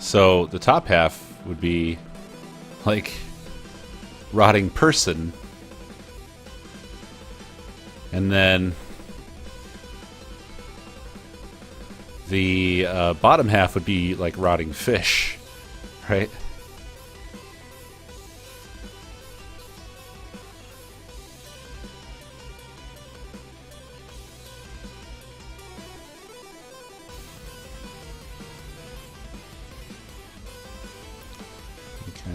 So the top half would be like rotting person, and then the bottom half would be like rotting fish, right? Okay.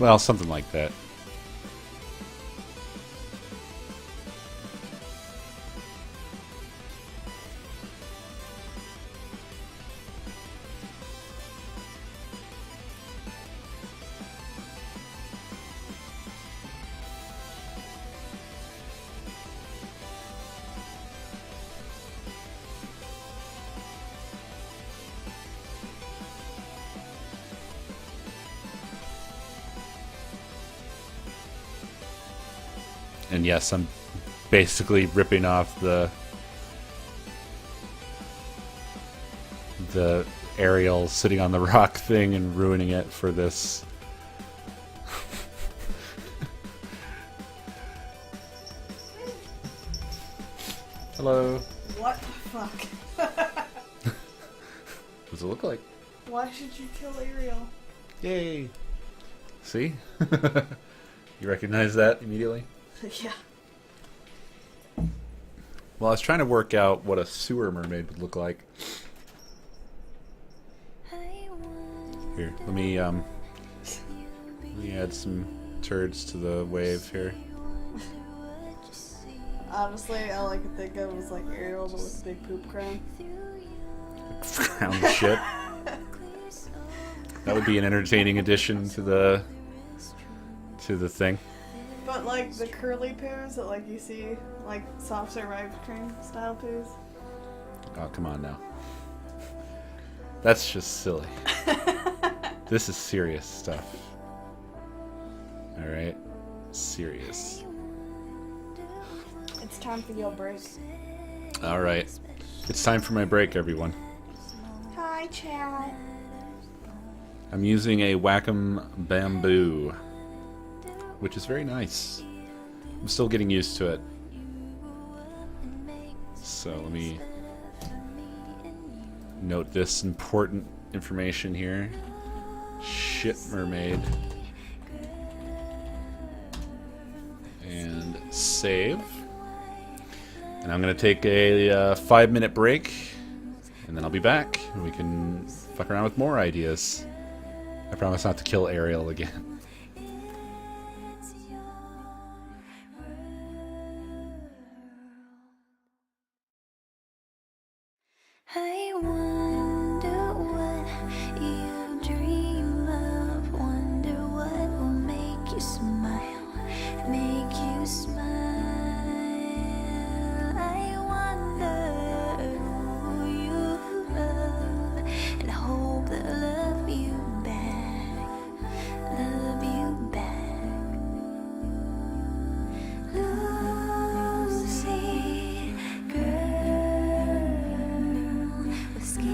Well, something like that. And yes, I'm basically ripping off the Ariel sitting on the rock thing and ruining it for this. Hello. What the fuck? What does it look like? Why should you kill Ariel? Yay. See? You recognize that immediately? Yeah. Well, I was trying to work out what a sewer mermaid would look like. Here, let me add some turds to the wave here. Honestly, all I could think of was like Ariel, but with a big poop crown. Crown shit. That would be an entertaining addition to the thing. But like the curly poos that like you see, like soft serve ice cream style poos. Oh, come on now. That's just silly. This is serious stuff. Alright? Serious. It's time for your break. Alright. It's time for my break, everyone. Hi, chat. I'm using a Wacom Bamboo, which is very nice. I'm still getting used to it. So let me note this important information here. Shit mermaid. And save. And I'm going to take a 5-minute break, and then I'll be back, and we can fuck around with more ideas. I promise not to kill Ariel again. I wonder what you dream of, wonder what will make you smile, make you smile. I wonder who you love, and hope that love you back, love you back. Lucy, girl with skin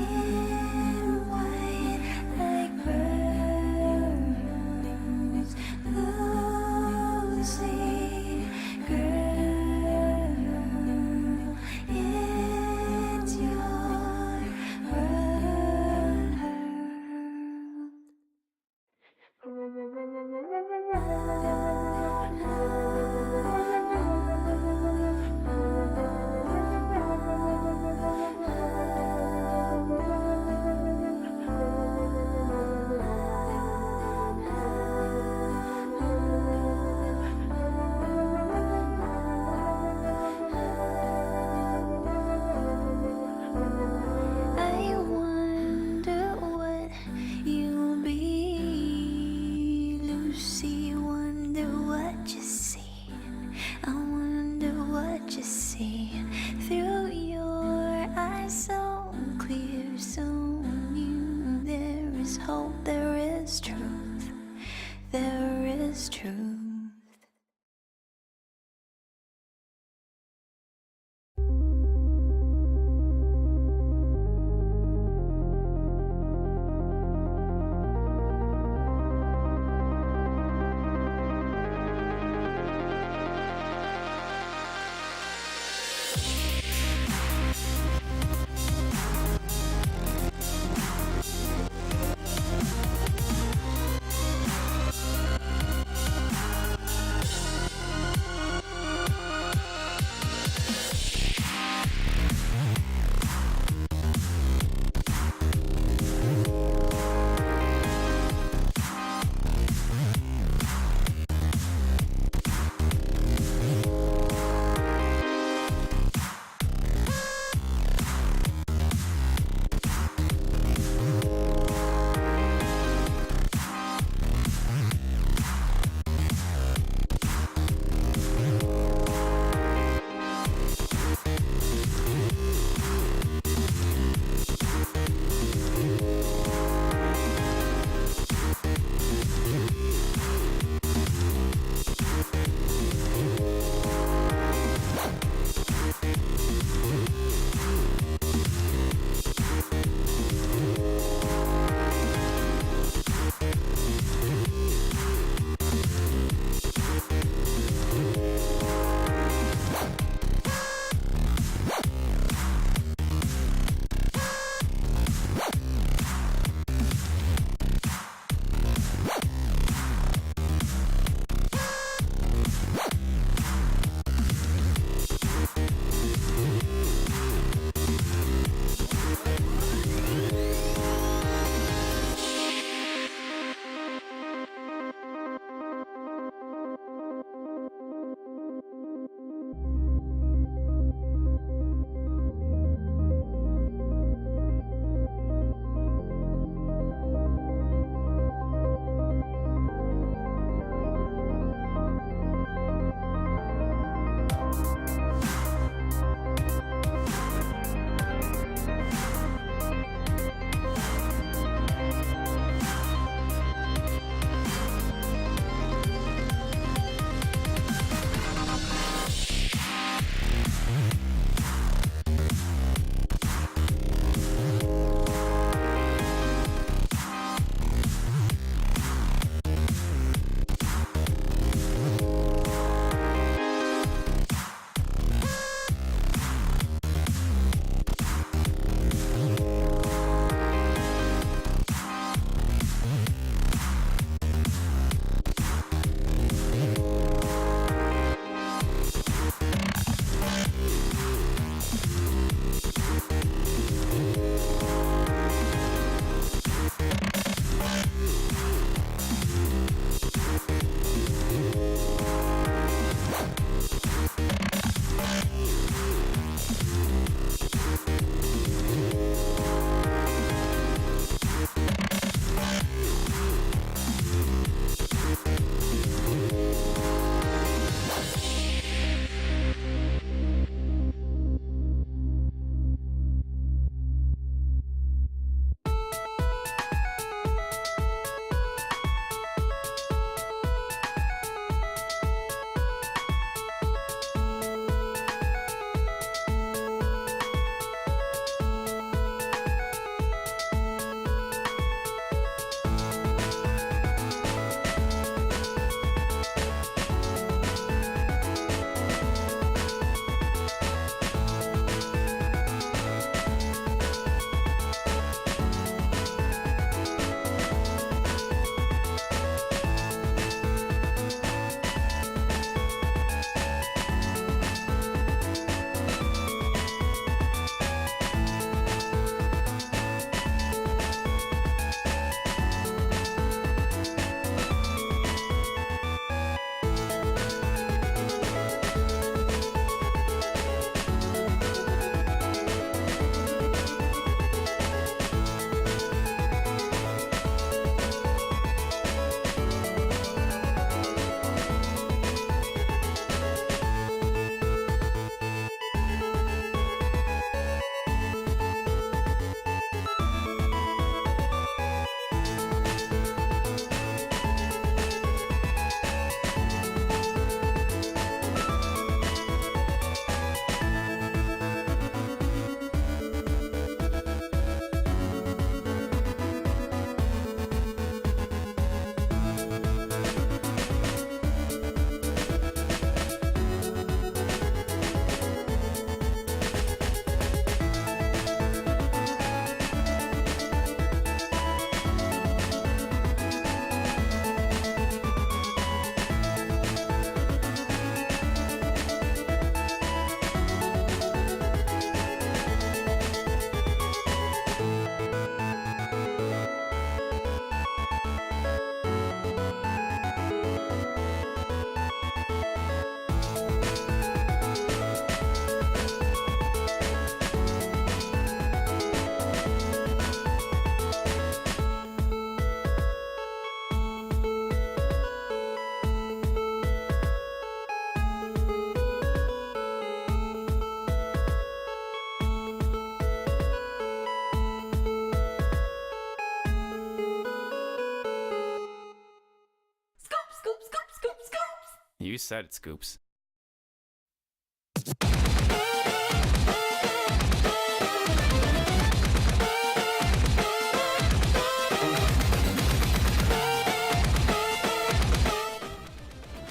You said it, Scoops.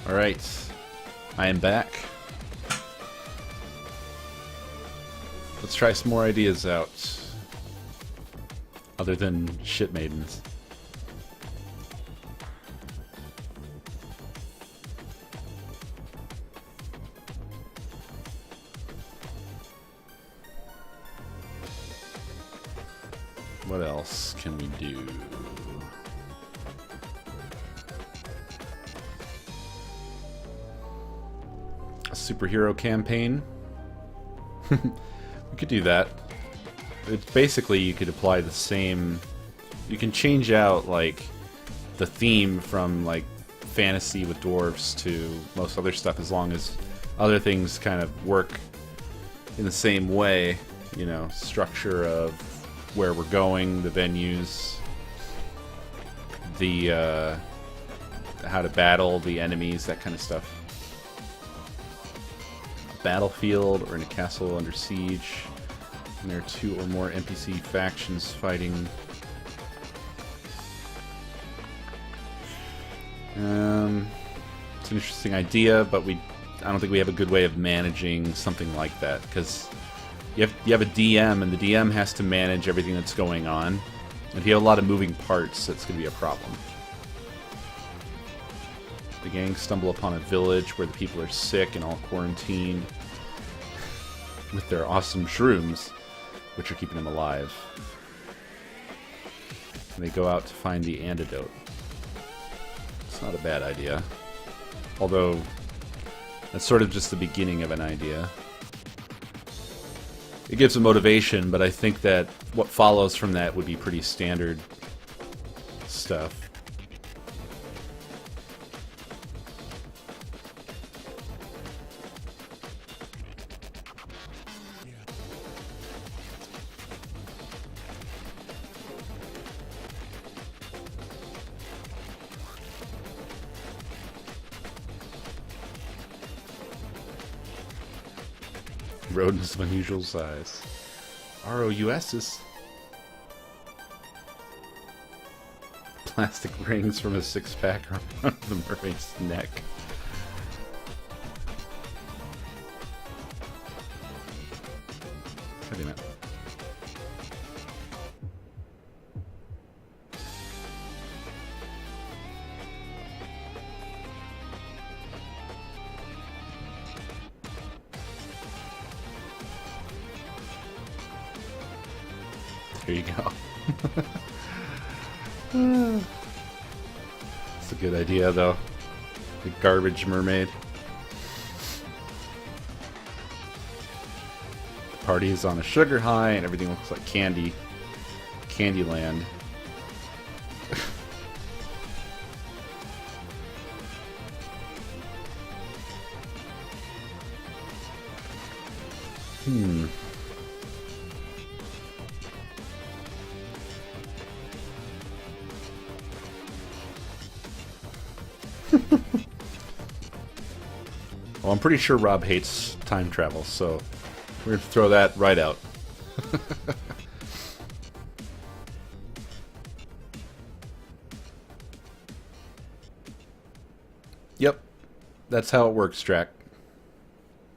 Alright, I am back. Let's try some more ideas out. Other than shit maidens. What else can we do? A superhero campaign? We could do that. It's basically, you could apply the same... You can change out, like, the theme from, like, fantasy with dwarves to most other stuff, as long as other things kind of work in the same way. You know, structure of where we're going, the venues, the, how to battle the enemies, that kind of stuff. A battlefield or in a castle under siege. And there are 2 or more NPC factions fighting. It's an interesting idea, but I don't think we have a good way of managing something like that, because you have a DM, and the DM has to manage everything that's going on. And if you have a lot of moving parts, that's going to be a problem. The gang stumble upon a village where the people are sick and all quarantined with their awesome shrooms, which are keeping them alive. And they go out to find the antidote. It's not a bad idea. Although, that's sort of just the beginning of an idea. It gives a motivation, but I think that what follows from that would be pretty standard stuff. Rodents of unusual size. ROUSs. Plastic rings from a 6-pack around the mermaid's neck. God damn it. There you go. It's a good idea, though. The garbage mermaid. The party is on a sugar high, and everything looks like candy. Candyland. Well, I'm pretty sure Rob hates time travel, so we're going to throw that right out. Yep, that's how it works, Drac.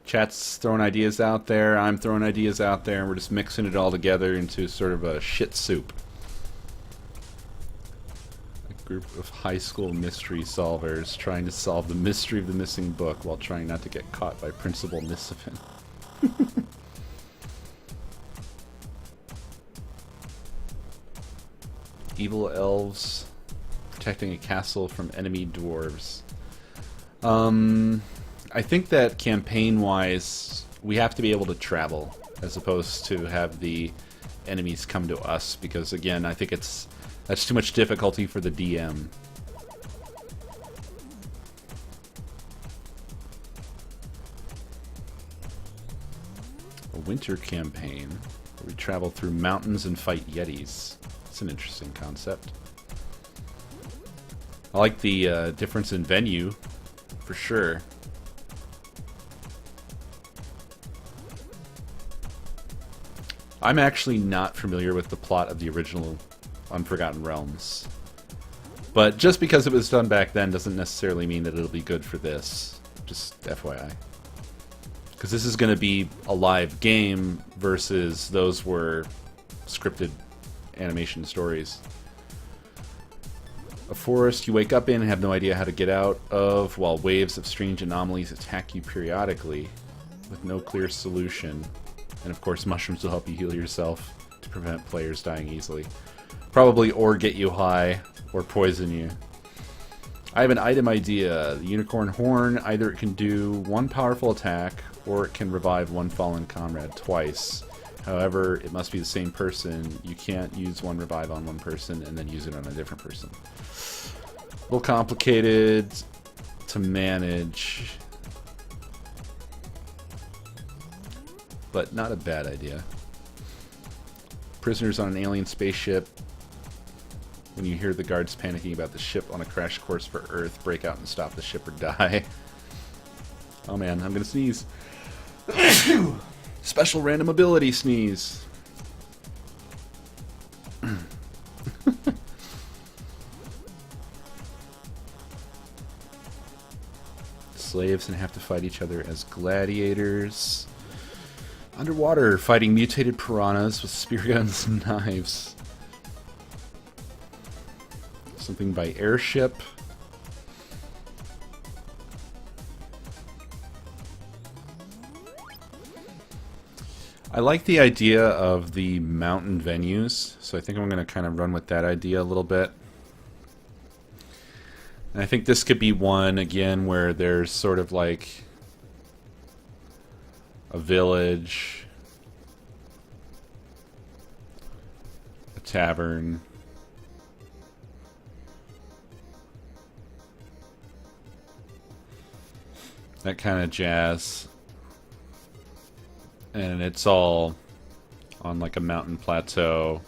Chat's throwing ideas out there, I'm throwing ideas out there, and we're just mixing it all together into sort of a shit soup. Group of high school mystery solvers trying to solve the mystery of the missing book while trying not to get caught by Principal Nisifin. Evil elves protecting a castle from enemy dwarves. I think that campaign-wise, we have to be able to travel as opposed to have the enemies come to us, because again, I think that's too much difficulty for the DM. A winter campaign where we travel through mountains and fight yetis. It's an interesting concept. I like the difference in venue, for sure. I'm actually not familiar with the plot of the original Unforgotten Realms. But just because it was done back then doesn't necessarily mean that it'll be good for this. Just FYI. Because this is going to be a live game versus those were scripted animation stories. A forest you wake up in and have no idea how to get out of, while waves of strange anomalies attack you periodically with no clear solution. And of course, mushrooms will help you heal yourself to prevent players dying easily. Probably or get you high or poison you. I have an item idea. The unicorn horn, either it can do one powerful attack or it can revive one fallen comrade twice. However, it must be the same person. You can't use one revive on one person and then use it on a different person. A little complicated to manage, but not a bad idea. Prisoners on an alien spaceship. When you hear the guards panicking about the ship on a crash course for Earth, break out and stop the ship or die. Oh man, I'm gonna sneeze. Special random ability sneeze. Slaves and have to fight each other as gladiators. Underwater, fighting mutated piranhas with spear guns and knives. Something by airship. I like the idea of the mountain venues, so I think I'm going to kind of run with that idea a little bit. And I think this could be one, again, where there's sort of like a village, a tavern, that kind of jazz. And it's all on like a mountain plateau.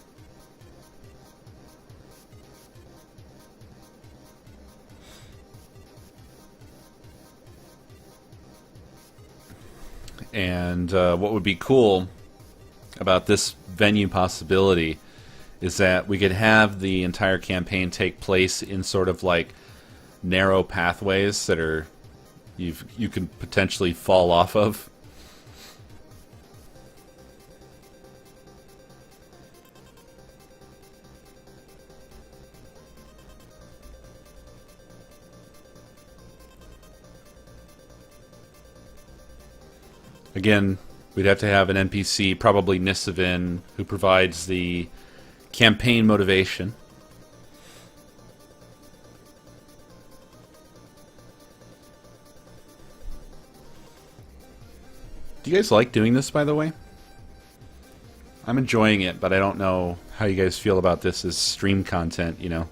And what would be cool about this venue possibility is that we could have the entire campaign take place in sort of like narrow pathways that are you can potentially fall off of. Again, we'd have to have an NPC, probably Nisavin, who provides the campaign motivation. Do you guys like doing this, by the way? I'm enjoying it, but I don't know how you guys feel about this as stream content, you know?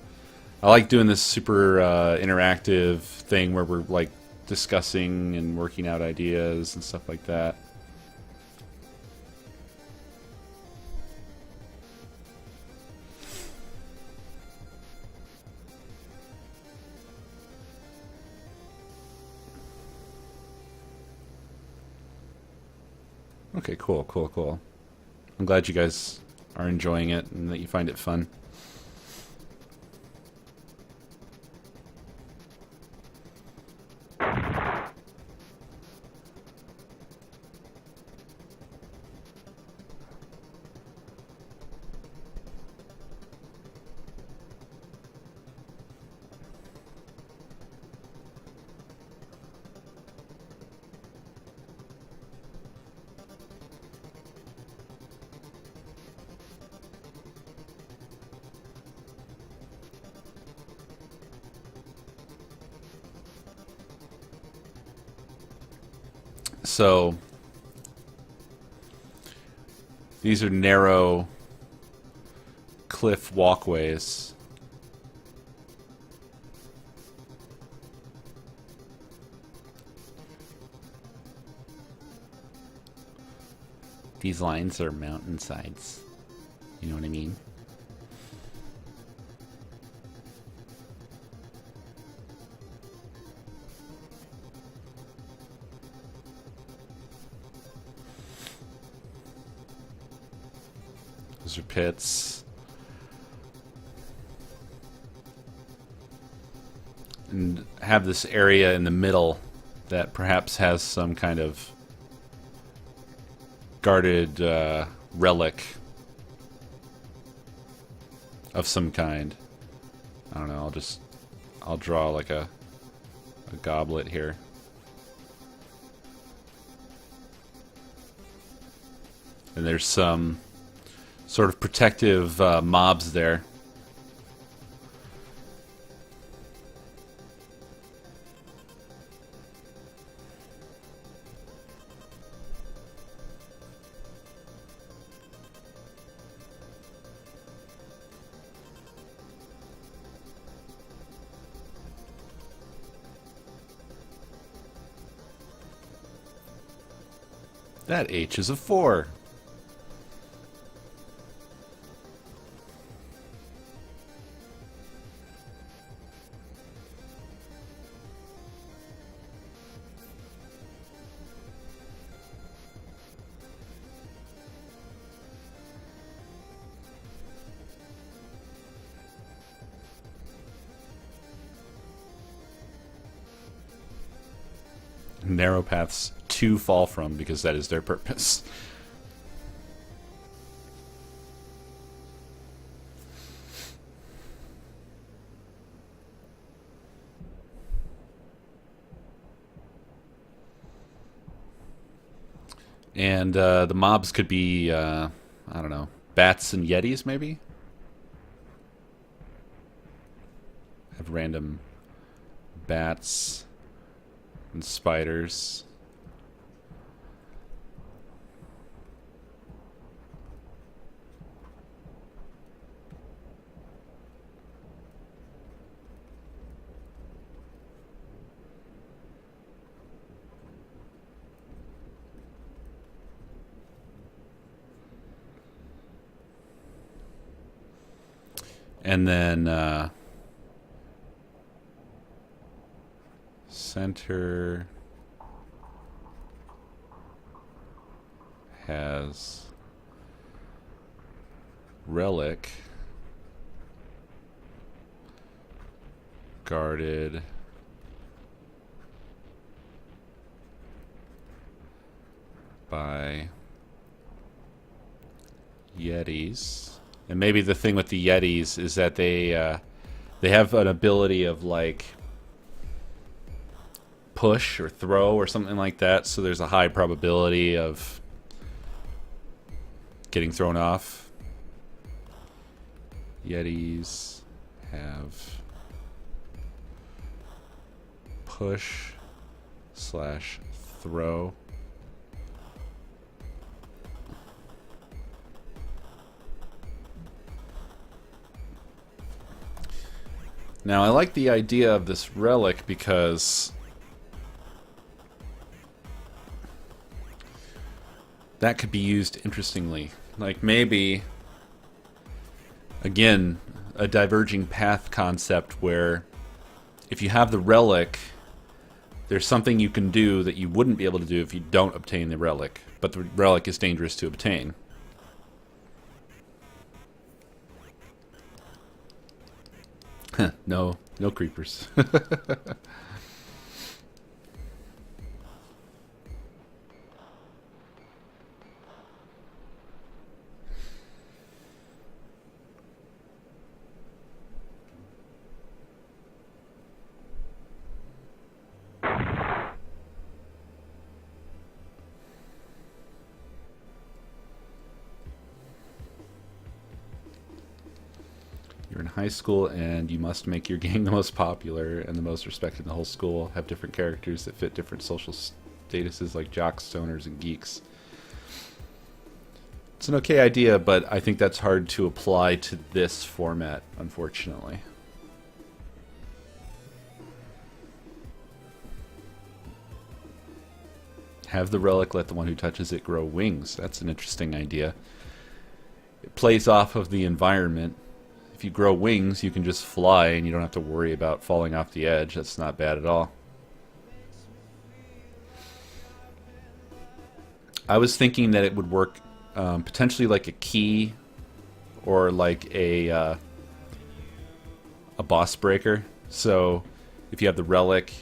I like doing this super interactive thing where we're like discussing and working out ideas and stuff like that. Okay, cool, cool, cool. I'm glad you guys are enjoying it and that you find it fun. So these are narrow cliff walkways. These lines are mountainsides. You know what I mean? Those are pits. And have this area in the middle that perhaps has some kind of guarded relic of some kind. I don't know, I'll draw like a goblet here. And there's some sort of protective mobs there. That H is a 4. Narrow paths to fall from, because that is their purpose. And the mobs could be, I don't know, bats and yetis, maybe? Have random bats and spiders. And then center has relic guarded by yetis. And maybe the thing with the yetis is that they have an ability of like push or throw or something like that, so there's a high probability of getting thrown off. Yetis have push / throw. Now I like the idea of this relic because that could be used interestingly. Like maybe, again, a diverging path concept where if you have the relic, there's something you can do that you wouldn't be able to do if you don't obtain the relic, but the relic is dangerous to obtain. No creepers. You're in high school and you must make your gang the most popular and the most respected in the whole school. Have different characters that fit different social statuses like jocks, stoners, and geeks. It's an okay idea, but I think that's hard to apply to this format, unfortunately. Have the relic let the one who touches it grow wings. That's an interesting idea. It plays off of the environment. If you grow wings, you can just fly and you don't have to worry about falling off the edge. That's not bad at all. I was thinking that it would work potentially like a key or like a boss breaker. So if you have the relic,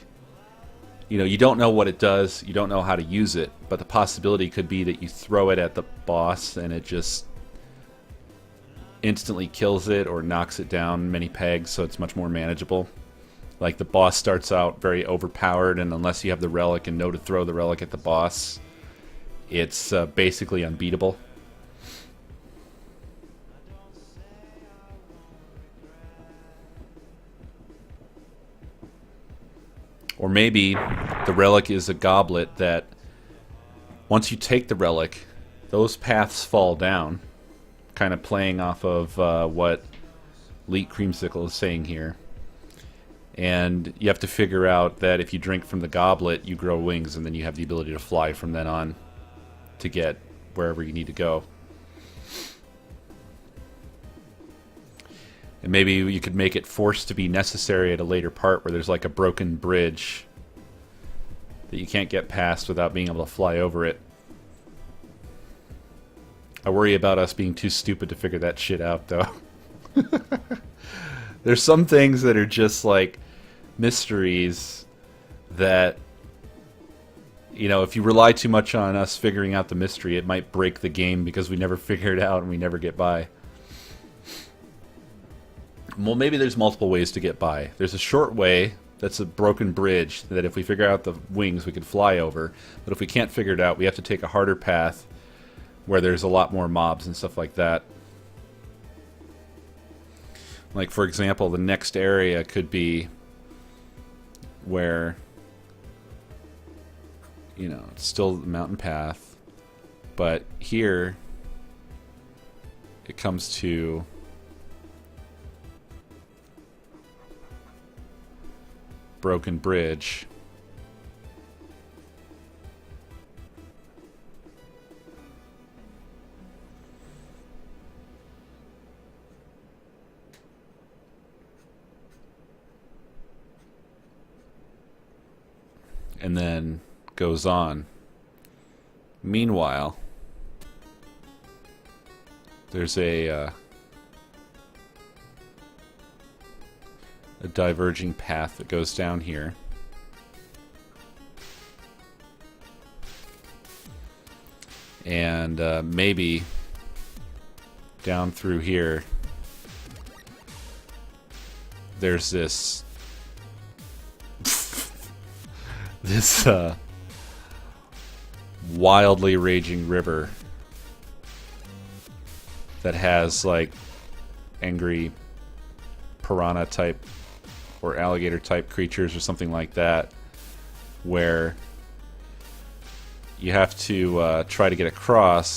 you know, you don't know what it does, you don't know how to use it, but the possibility could be that you throw it at the boss and it just instantly kills it or knocks it down many pegs, so it's much more manageable. Like the boss starts out very overpowered, and unless you have the relic and know to throw the relic at the boss, it's basically unbeatable. Or maybe the relic is a goblet that once you take the relic, those paths fall down, kind of playing off of what Leet Creamsicle is saying here. And you have to figure out that if you drink from the goblet, you grow wings, and then you have the ability to fly from then on to get wherever you need to go. And maybe you could make it forced to be necessary at a later part where there's like a broken bridge that you can't get past without being able to fly over it. I worry about us being too stupid to figure that shit out, though. There's some things that are just like mysteries that, you know, if you rely too much on us figuring out the mystery, it might break the game because we never figure it out and we never get by. Well, maybe there's multiple ways to get by. There's a short way that's a broken bridge that if we figure out the wings, we could fly over. But if we can't figure it out, we have to take a harder path where there's a lot more mobs and stuff like that. Like, for example, the next area could be where, you know, it's still the mountain path, but here it comes to broken bridge. And then goes on. Meanwhile, there's a diverging path that goes down here. And maybe down through here there's this this wildly raging river that has like angry piranha type or alligator type creatures or something like that, where you have to try to get across